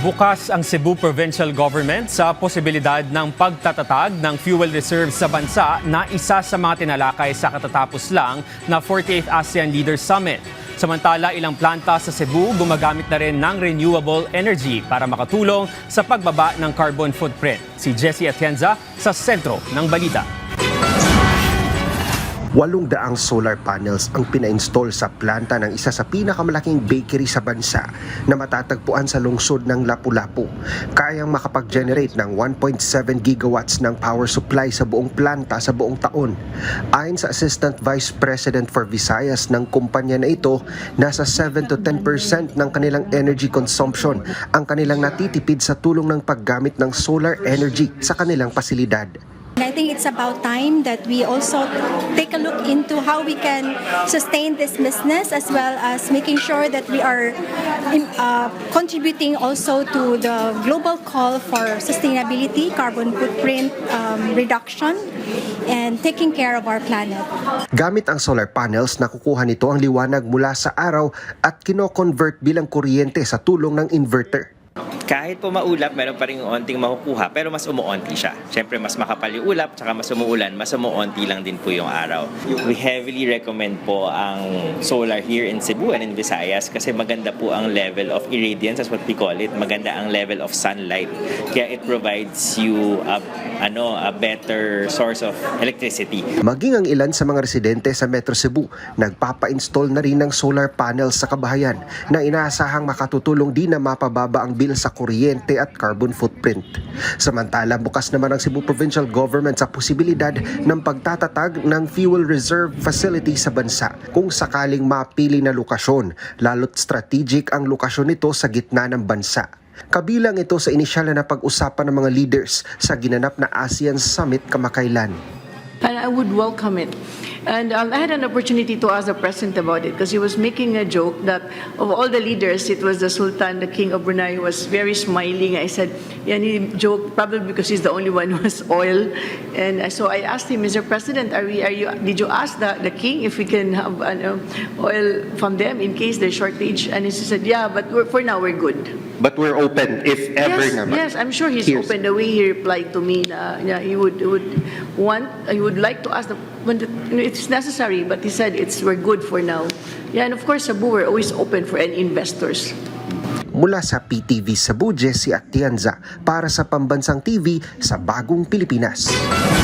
Bukas ang Cebu Provincial Government sa posibilidad ng pagtatatag ng fuel reserves sa bansa na isa sa mga tinalakay sa katatapos lang na 48th ASEAN Leaders Summit. Samantala, ilang planta sa Cebu gumagamit na rin ng renewable energy para makatulong sa pagbaba ng carbon footprint. Si Jessie Atienza sa sentro ng balita. 800 solar panels ang pina-install sa planta ng isa sa pinakamalaking bakery sa bansa na matatagpuan sa lungsod ng Lapu-Lapu. Kayang makapag-generate ng 1.7 gigawatts ng power supply sa buong planta sa buong taon. Ayon sa Assistant Vice President for Visayas ng kumpanya na ito, nasa 7 to 10% ng kanilang energy consumption ang kanilang natitipid sa tulong ng paggamit ng solar energy sa kanilang pasilidad. I think it's about time that we also take a look into how we can sustain this business as well as making sure that we are contributing also to the global call for sustainability, carbon footprint reduction, and taking care of our planet. Gamit ang solar panels, nakukuha nito ang liwanag mula sa araw at kino-convert bilang kuryente sa tulong ng inverter. Kahit po maulap, meron pa rin onting makukuha, pero mas umuonti siya. Siyempre, mas makapal yung ulap, tsaka mas umuulan, mas umuonti lang din po yung araw. We heavily recommend po ang solar here in Cebu and in Visayas kasi maganda po ang level of irradiance, as what we call it. Maganda ang level of sunlight. Kaya it provides you a better source of electricity. Maging ang ilan sa mga residente sa Metro Cebu, nagpapa-install na rin ng solar panels sa kabahayan na inaasahang makatutulong din na mapababa ang bill sa kuryente at carbon footprint. Samantala, bukas naman ang Cebu Provincial Government sa posibilidad ng pagtatatag ng fuel reserve facility sa bansa kung sakaling mapili na lokasyon, lalo't strategic ang lokasyon nito sa gitna ng bansa. Kabilang ito sa inisyal na pag-usapan ng mga leaders sa ginanap na ASEAN Summit kamakailan. And I would welcome it. And I had an opportunity to ask the president about it because he was making a joke that of all the leaders, it was the Sultan, the King of Brunei, who was very smiling. I said, yeah, and he joked probably because he's the only one who has oil. And so I asked him, Mr. President, did you ask the king if we can have oil from them in case there's shortage? And he said, yeah, but for now we're good. But we're open if ever naman. Yes, I'm sure he's open. The way he replied to me, he would like to ask when it's necessary, but he said we're good for now. Yeah, and of course, Cebu, we're always open for any investors. Mula sa PTV Cebu, Jessie Atienza para sa Pambansang TV sa Bagong Pilipinas.